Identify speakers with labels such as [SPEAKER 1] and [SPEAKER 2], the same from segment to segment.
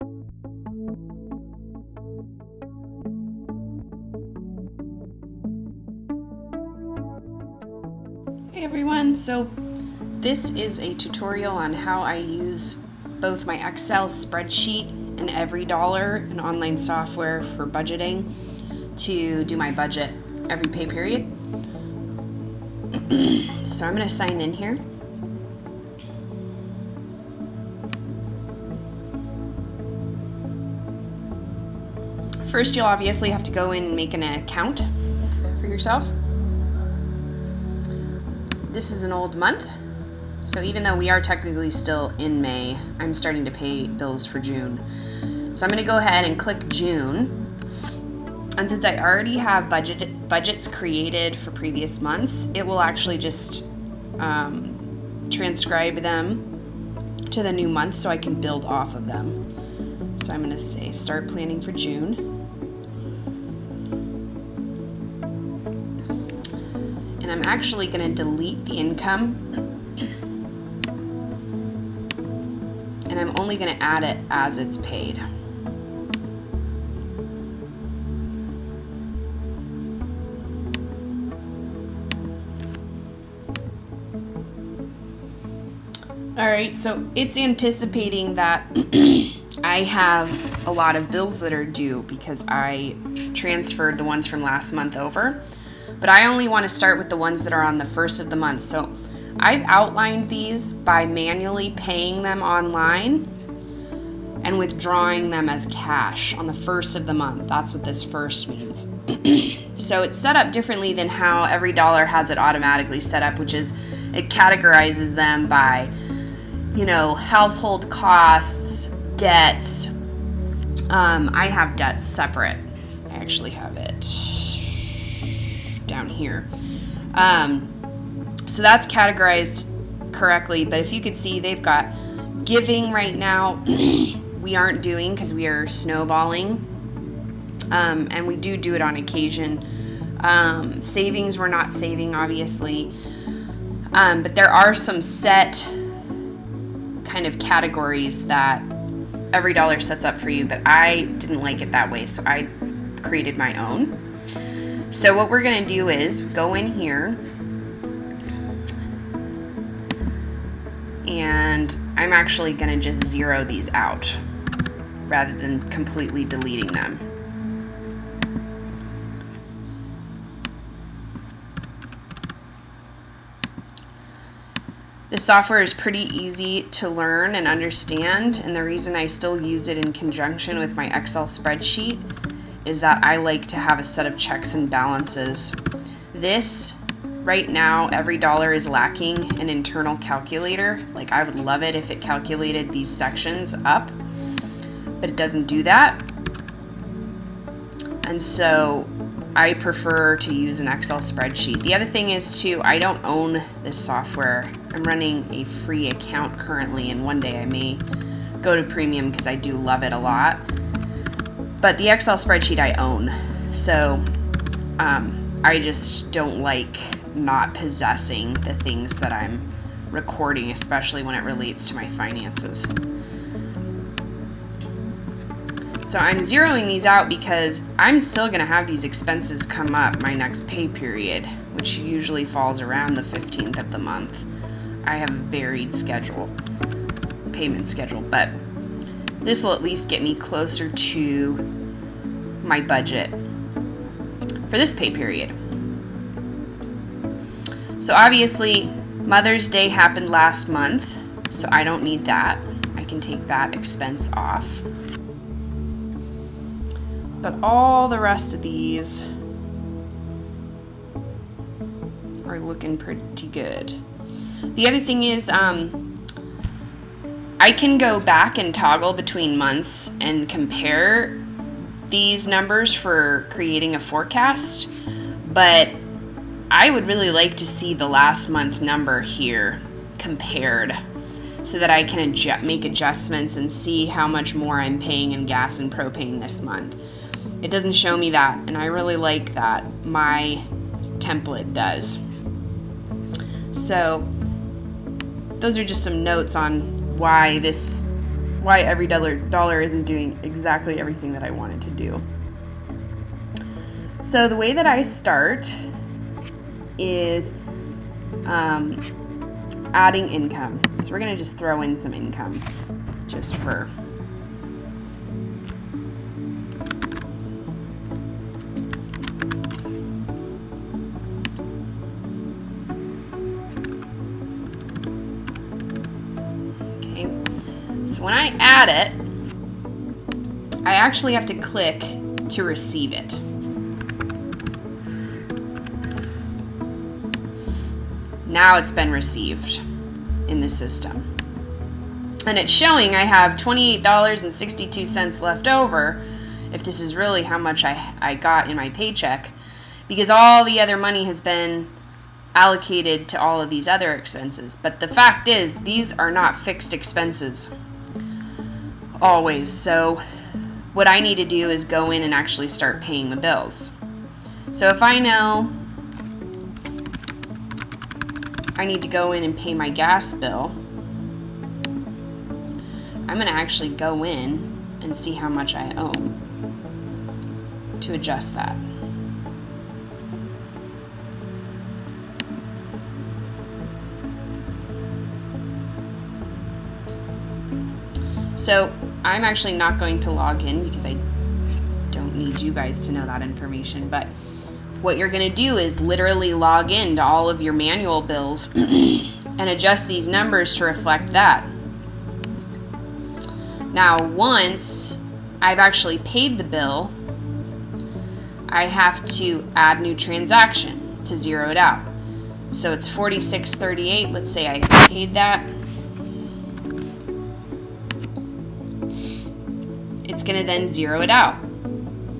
[SPEAKER 1] Hey everyone, so this is a tutorial on how I use both my Excel spreadsheet and EveryDollar, an online software for budgeting, to do my budget every pay period. So I'm going to sign in here. First, you'll obviously have to go in and make an account for yourself. This is an old month, so even though we are technically still in May, I'm starting to pay bills for June. So I'm going to go ahead and click June, and since I already have budgets created for previous months, it will actually just transcribe them to the new month so I can build off of them. So I'm going to say start planning for June. And I'm actually going to delete the income, and I'm only going to add it as it's paid. Alright, so it's anticipating that I have a lot of bills that are due because I transferred the ones from last month over. But I only want to start with the ones that are on the first of the month. So I've outlined these by manually paying them online and withdrawing them as cash on the first of the month. That's what this first means. So it's set up differently than how EveryDollar has it automatically set up, which is it categorizes them by, you know, household costs, debts. I have debts separate. I actually have it down here. So that's categorized correctly, but if you could see, they've got giving right now we aren't doing because we are snowballing, and we do it on occasion. Savings we're not saving, obviously, but there are some set kind of categories that EveryDollar sets up for you, but I didn't like it that way, so I created my own. So what we're going to do is go in here, and I'm actually going to just zero these out rather than completely deleting them. This software is pretty easy to learn and understand, and the reason I still use it in conjunction with my Excel spreadsheet is that I like to have a set of checks and balances. This, right now, EveryDollar is lacking an internal calculator. Like, I would love it if it calculated these sections up, but it doesn't do that. And so I prefer to use an Excel spreadsheet. The other thing is too, I don't own this software. I'm running a free account currently, and one day I may go to premium because I do love it a lot. But the Excel spreadsheet I own, so I just don't like not possessing the things that I'm recording, especially when it relates to my finances. So I'm zeroing these out because I'm still going to have these expenses come up my next pay period, which usually falls around the 15th of the month. I have a varied schedule, payment schedule, but this will at least get me closer to my budget for this pay period. So obviously Mother's Day happened last month, so I don't need that. I can take that expense off. But all the rest of these are looking pretty good. The other thing is, I can go back and toggle between months and compare these numbers for creating a forecast, but I would really like to see the last month number here compared so that I can make adjustments and see how much more I'm paying in gas and propane this month. It doesn't show me that, and I really like that. My template does. So those are just some notes on why this why every dollar isn't doing exactly everything that I wanted to do. So the way that I start is adding income. So we're going to just throw in some income just for okay. So when I add it, I actually have to click to receive it. Now it's been received in the system. And it's showing I have $28.62 left over, if this is really how much I got in my paycheck, because all the other money has been allocated to all of these other expenses. But the fact is, these are not fixed expenses always. So what I need to do is go in and actually start paying the bills. So if I know I need to go in and pay my gas bill, I'm going to actually go in and see how much I owe to adjust that. So I'm actually not going to log in because I don't need you guys to know that information, but what you're going to do is literally log in to all of your manual bills and adjust these numbers to reflect that. Now, once I've actually paid the bill, I have to add new transaction to zero it out. So it's $46.38. Let's say I paid that. It's going to then zero it out.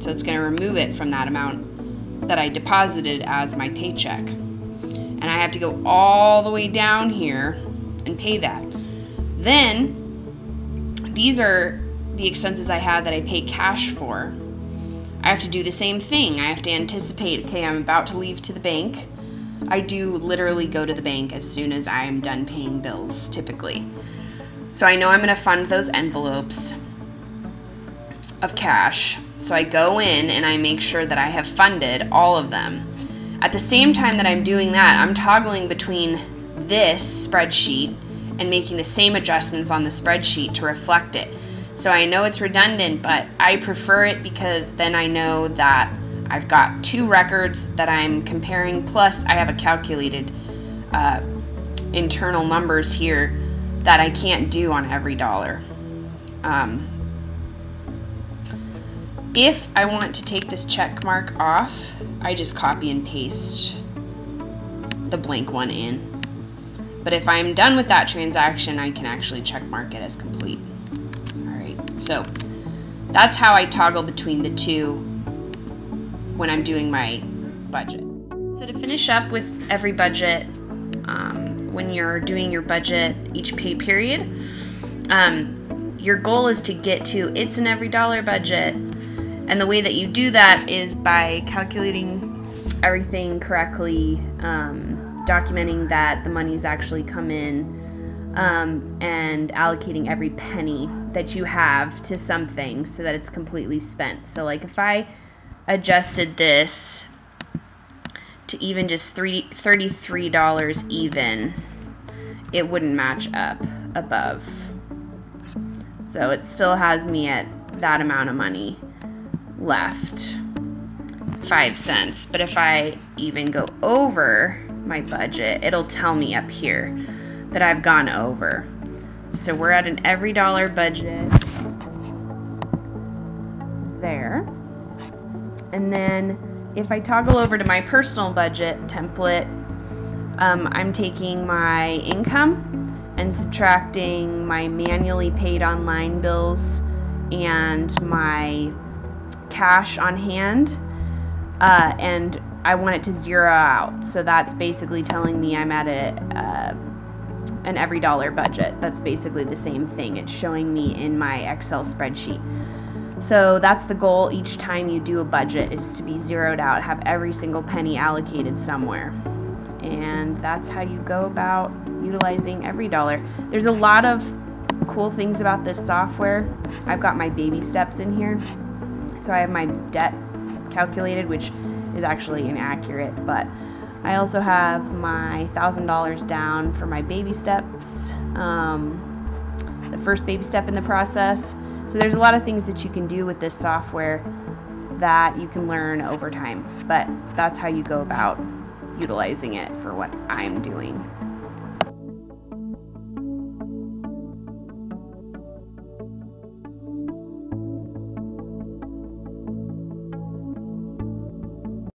[SPEAKER 1] So it's going to remove it from that amount that I deposited as my paycheck. And I have to go all the way down here and pay that. Then, these are the expenses I have that I pay cash for. I have to do the same thing. I have to anticipate, okay, I'm about to leave to the bank. I do literally go to the bank as soon as I'm done paying bills, typically. So I know I'm going to fund those envelopes of cash. So I go in and I make sure that I have funded all of them. At the same time that I'm doing that, I'm toggling between this spreadsheet and making the same adjustments on the spreadsheet to reflect it. So I know it's redundant, but I prefer it because then I know that I've got two records that I'm comparing, plus I have a calculated internal numbers here that I can't do on every dollar. If I want to take this check mark off, I just copy and paste the blank one in. But if I'm done with that transaction, I can actually check mark it as complete. All right, so that's how I toggle between the two when I'm doing my budget. So to finish up with every budget, when you're doing your budget each pay period, your goal is to get to it's an every dollar budget. And the way that you do that is by calculating everything correctly, documenting that the money's actually come in, and allocating every penny that you have to something so that it's completely spent. So like if I adjusted this to even just $33 even, it wouldn't match up above. So it still has me at that amount of money left, 5 cents. But if I even go over my budget, it'll tell me up here that I've gone over. So we're at an every dollar budget there. And then if I toggle over to my personal budget template, I'm taking my income and subtracting my manually paid online bills and my cash on hand, and I want it to zero out. So that's basically telling me I'm at an every dollar budget. That's basically the same thing. It's showing me in my Excel spreadsheet. So that's the goal each time you do a budget, is to be zeroed out, have every single penny allocated somewhere. And that's how you go about utilizing every dollar. There's a lot of cool things about this software, I've got my baby steps in here. So I have my debt calculated, which is actually inaccurate, but I also have my $1,000 down for my baby steps, the first baby step in the process. So there's a lot of things that you can do with this software that you can learn over time, but that's how you go about utilizing it for what I'm doing.